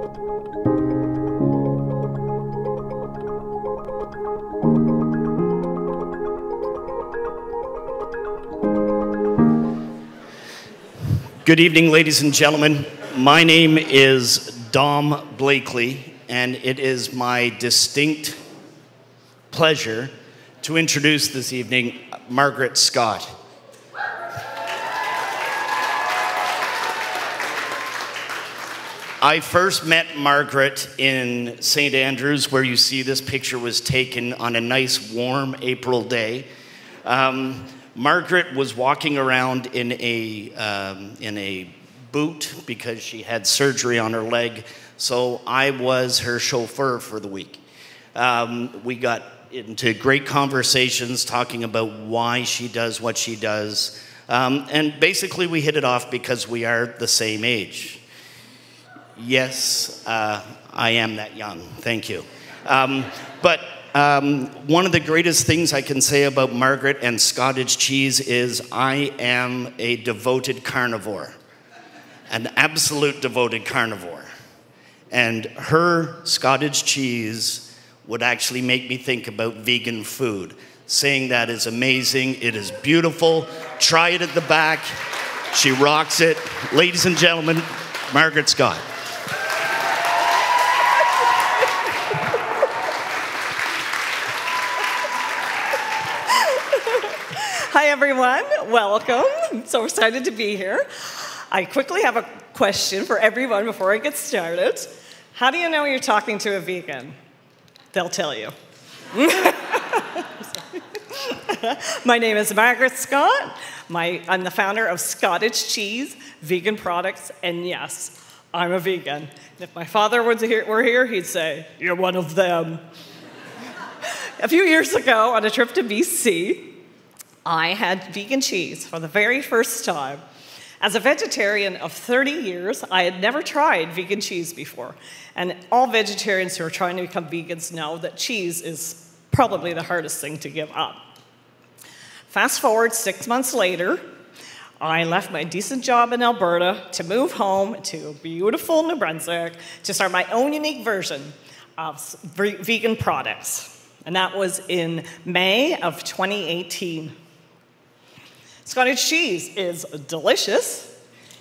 Good evening, ladies and gentlemen. My name is Dom Blakely, and it is my distinct pleasure to introduce this evening Margaret Scott. I first met Margaret in St. Andrews, where you see this picture was taken on a nice warm April day. Margaret was walking around in a boot because she had surgery on her leg, so I was her chauffeur for the week. We got into great conversations talking about why she does what she does, and basically we hit it off because we are the same age. Yes, I am that young, thank you. One of the greatest things I can say about Margaret and Scottage Cheese is I am a devoted carnivore, an absolute devoted carnivore. And her Scottage Cheese would actually make me think about vegan food. Saying that is amazing, it is beautiful. Try it at the back, she rocks it. Ladies and gentlemen, Margaret Scott. Hi everyone, welcome. I'm so excited to be here. I quickly have a question for everyone before I get started. How do you know you're talking to a vegan? They'll tell you. My name is Margaret Scott. I'm the founder of Scottage Cheese, vegan products, and yes, I'm a vegan. If my father were here, he'd say, "You're one of them." A few years ago, on a trip to BC, I had vegan cheese for the very first time. As a vegetarian of 30 years, I had never tried vegan cheese before. And all vegetarians who are trying to become vegans know that cheese is probably the hardest thing to give up. Fast forward 6 months later, I left my decent job in Alberta to move home to beautiful New Brunswick to start my own unique version of vegan products. And that was in May of 2018. Scottage cheese is delicious,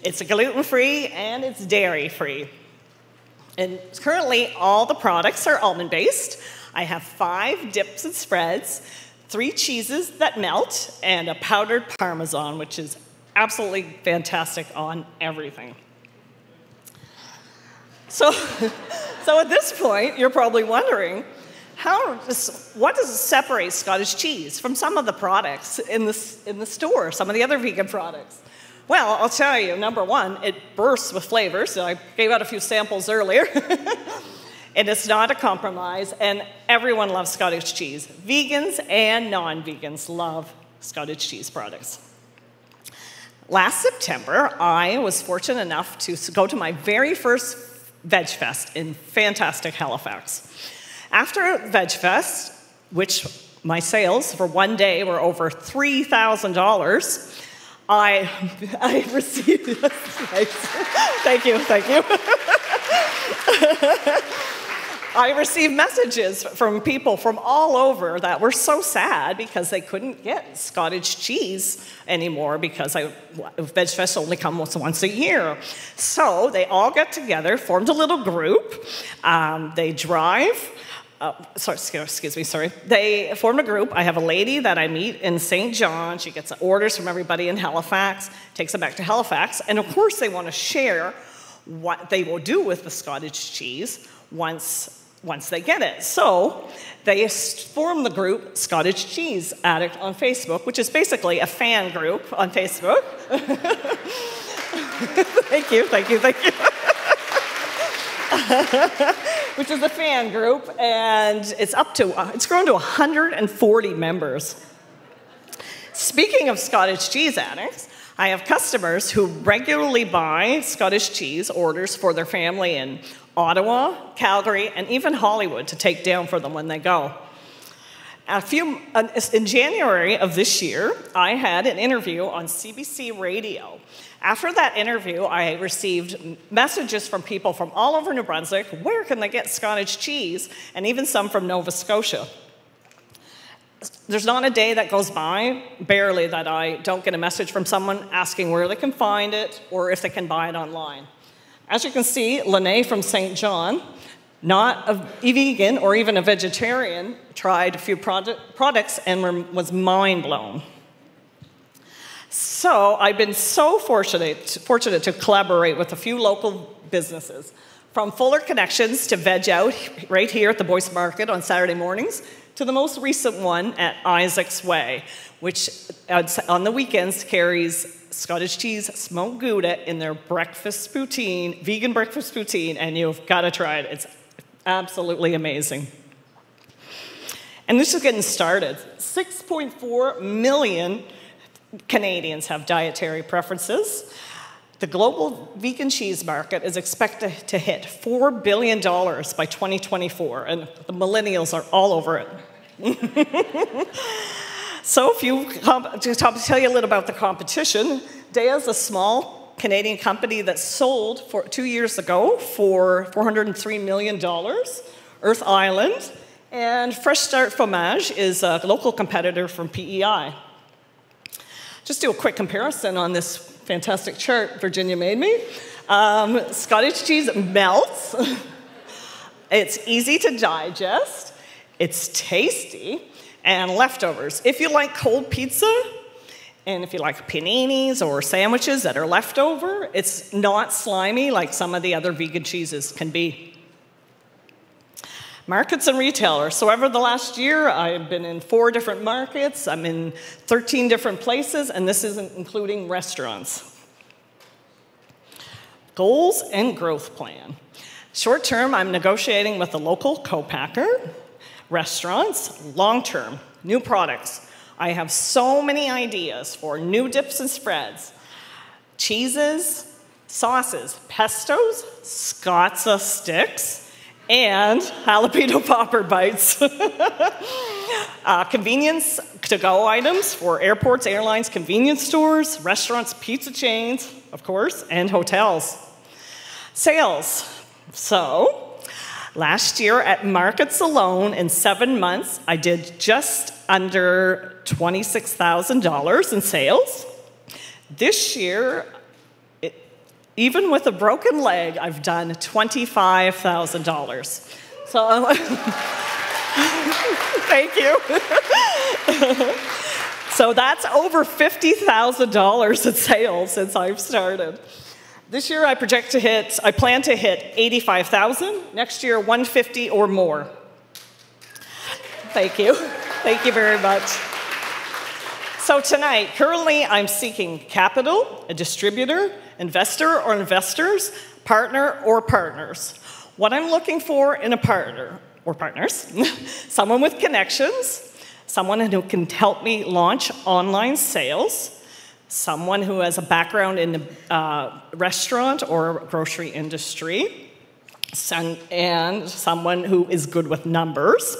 it's gluten-free, and it's dairy-free. And currently, all the products are almond-based. I have 5 dips and spreads, 3 cheeses that melt, and a powdered Parmesan, which is absolutely fantastic on everything. So at this point, you're probably wondering, what does separate Scottage cheese from some of the products in the store, some of the other vegan products? Well, I'll tell you, number one, it bursts with flavors. So I gave out a few samples earlier. And it's not a compromise, and everyone loves Scottage cheese. Vegans and non-vegans love Scottage cheese products. Last September, I was fortunate enough to go to my very first Veg Fest in fantastic Halifax. After Veg Fest, which my sales for one day were over $3,000, I received, thank you. I received messages from people from all over that were so sad because they couldn't get Scottage cheese anymore because Veg Fest only comes once a year. So they all got together, formed a little group. They drive. They formed a group. I have a lady that I meet in St. John. She gets orders from everybody in Halifax, takes them back to Halifax, and of course they want to share what they will do with the Scottage cheese once they get it. So they formed the group Scottage Cheese Addict on Facebook, which is basically a fan group on Facebook. Thank you. Which is a fan group, and it's grown to 140 members. Speaking of Scottage Cheese Addicts, I have customers who regularly buy Scottage cheese orders for their family in Ottawa, Calgary, and even Hollywood to take down for them when they go. In January of this year, I had an interview on CBC Radio After that interview, I received messages from people from all over New Brunswick, where can they get Scottage cheese, and even some from Nova Scotia. There's not a day that goes by, barely, that I don't get a message from someone asking where they can find it or if they can buy it online. As you can see, Lene from St. John, not a vegan or even a vegetarian, tried a few products and was mind blown. So I've been so fortunate to collaborate with a few local businesses, from Fuller Connections to Veg Out right here at the Boyce Market on Saturday mornings, to the most recent one at Isaac's Way, which on the weekends carries Scottage cheese smoked Gouda in their breakfast poutine, vegan breakfast poutine, and you've got to try it. It's absolutely amazing. And this is getting started. 6.4 million Canadians have dietary preferences. The global vegan cheese market is expected to hit $4 billion by 2024, and the millennials are all over it. So to tell you a little about the competition, Dea is a small Canadian company that sold 2 years ago for $403 million. Earth Island and Fresh Start Fromage is a local competitor from PEI. Just do a quick comparison on this fantastic chart Virginia made me. Scottage cheese melts. It's easy to digest. It's tasty. And leftovers. If you like cold pizza, and if you like paninis or sandwiches that are leftover, it's not slimy like some of the other vegan cheeses can be. Markets and retailers. So over the last year, I've been in 4 different markets. I'm in 13 different places, and this isn't including restaurants. Goals and growth plan. Short term, I'm negotiating with a local co-packer. Restaurants. Long term, new products. I have so many ideas for new dips and spreads. Cheeses, sauces, pestos, Scotza sticks, and jalapeno popper bites. Convenience to-go items for airports, airlines, convenience stores, restaurants, pizza chains, of course, and hotels. Sales. So, last year at markets alone, in 7 months, I did just under $26,000 in sales. This year, even with a broken leg, I've done $25,000. So, thank you. So that's over $50,000 in sales since I've started. This year I plan to hit 85,000. Next year, 150 or more. Thank you. Thank you very much. So tonight, currently I'm seeking capital, a distributor, investor or investors, partner or partners. What I'm looking for in a partner or partners, someone with connections, someone who can help me launch online sales, someone who has a background in the restaurant or grocery industry, and someone who is good with numbers,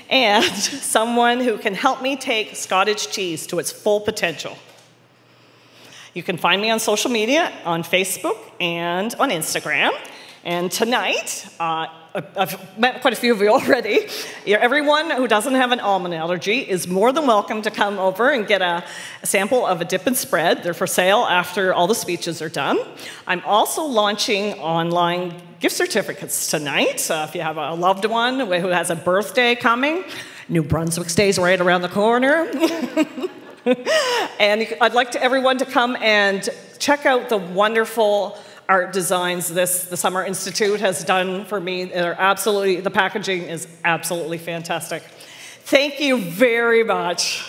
and someone who can help me take Scottage cheese to its full potential. You can find me on social media, on Facebook and on Instagram. And tonight, I've met quite a few of you already. Everyone who doesn't have an almond allergy is more than welcome to come over and get a sample of a dip and spread. They're for sale after all the speeches are done. I'm also launching online gift certificates tonight. If you have a loved one who has a birthday coming, New Brunswick's Day is right around the corner. And I'd like everyone to come and check out the wonderful art designs the Summer Institute has done for me. The packaging is absolutely fantastic. Thank you very much.